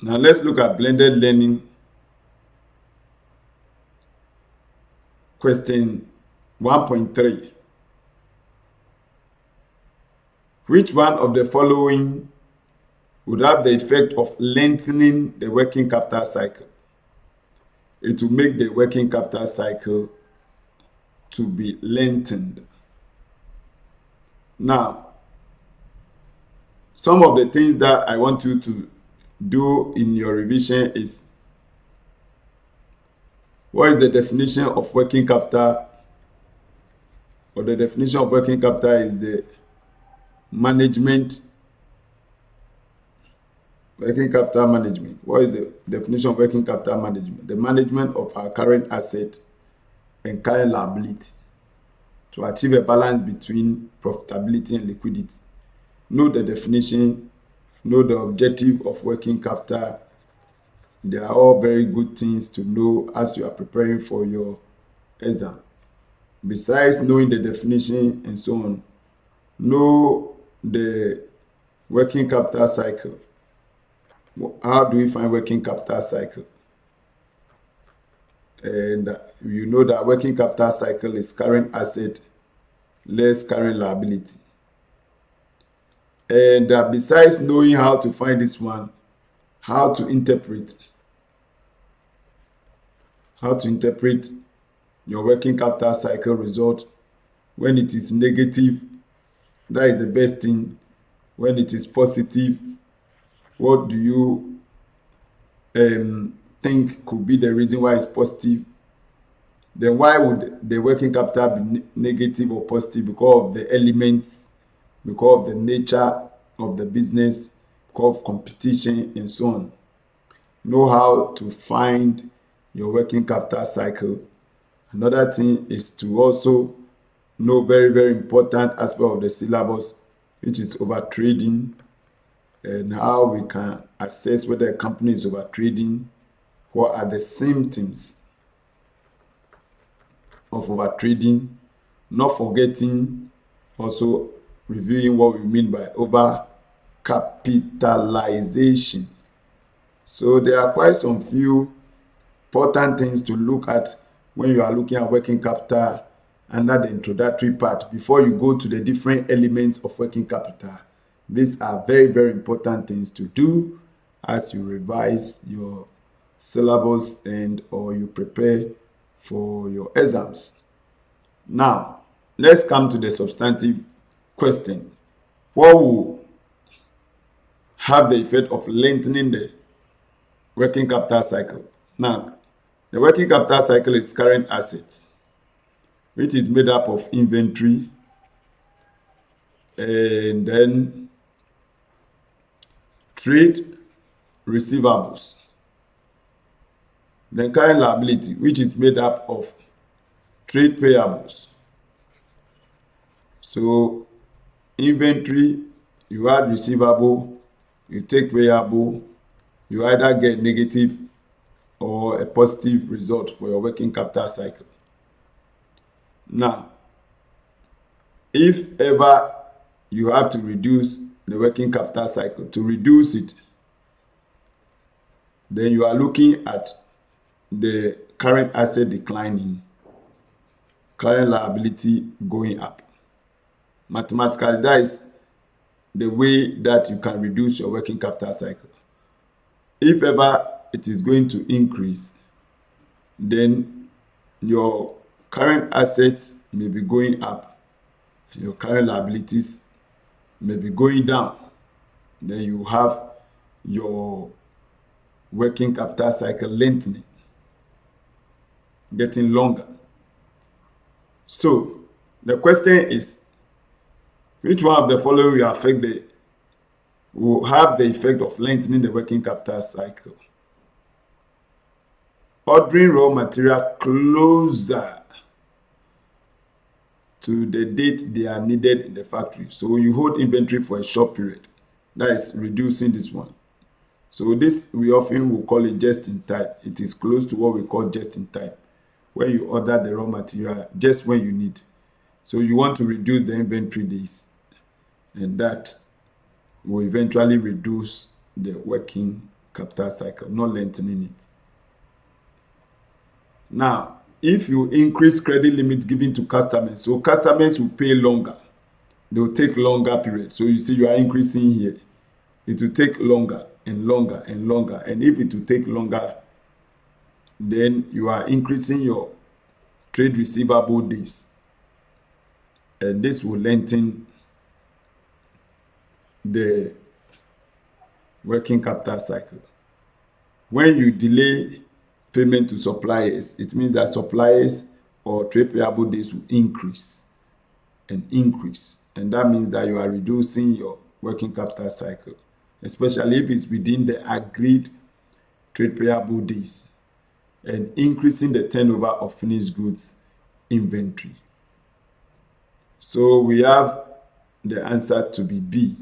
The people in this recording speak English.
Now let's look at blended learning question 1.3. Which one of the following would have the effect of lengthening the working capital cycle? It will make the working capital cycle to be lengthened. Now, some of the things that I want you to do in your revision is, what is the definition of working capital? Or the definition of working capital is the management, working capital management. What is the definition of working capital management? The management of our current asset and current liability to achieve a balance between profitability and liquidity. Know the definition, know the objective of working capital. They are all very good things to know as you are preparing for your exam. Besides knowing the definition and so on, know the working capital cycle. How do we find working capital cycle? And you know that working capital cycle is current asset less current liability. And besides knowing how to find this one, how to interpret your working capital cycle result. When it is negative, that is the best thing. When it is positive, what do you think could be the reason why it's positive? Then why would the working capital be negative or positive? Because of the elements, because of the nature of the business, because of competition and so on. Know how to find your working capital cycle. Another thing is to also know very, very important aspect of the syllabus, which is over trading, and how we can assess whether a company is over trading. What are the symptoms of over trading? Not forgetting also reviewing what we mean by over capitalization. So there are quite some few important things to look at when you are looking at working capital under the introductory part before you go to the different elements of working capital. These are very, very important things to do as you revise your syllabus and or you prepare for your exams. Now, let's come to the substantive question. What will have the effect of lengthening the working capital cycle? Now, the working capital cycle is current assets, which is made up of inventory and then trade receivables. Then current liability, which is made up of trade payables. So inventory, you add receivable, you take payable, you either get negative or a positive result for your working capital cycle. Now, if ever you have to reduce the working capital cycle, to reduce it, then you are looking at the current asset declining, current liability going up. Mathematically, that is the way that you can reduce your working capital cycle. If ever it is going to increase, then your current assets may be going up, your current liabilities may be going down. Then you have your working capital cycle lengthening, getting longer. So the question is, which one of the following will have the effect of lengthening the working capital cycle? Ordering raw material closer to the date they are needed in the factory. So you hold inventory for a short period. That is reducing this one. So this we often will call it just in time. It is close to what we call just in time, when you order the raw material just when you need. So you want to reduce the inventory days, and that will eventually reduce the working capital cycle, not lengthening it. Now, if you increase credit limit given to customers, so customers will pay longer. They will take longer period. So you see you are increasing here. It will take longer and longer and longer. And if it will take longer, then you are increasing your trade receivable days. And this will lengthen the working capital cycle. When you delay payment to suppliers, it means that suppliers or trade payable days will increase and increase. And that means that you are reducing your working capital cycle, especially if it's within the agreed trade payable days, and increasing the turnover of finished goods inventory. So we have the answer to be B.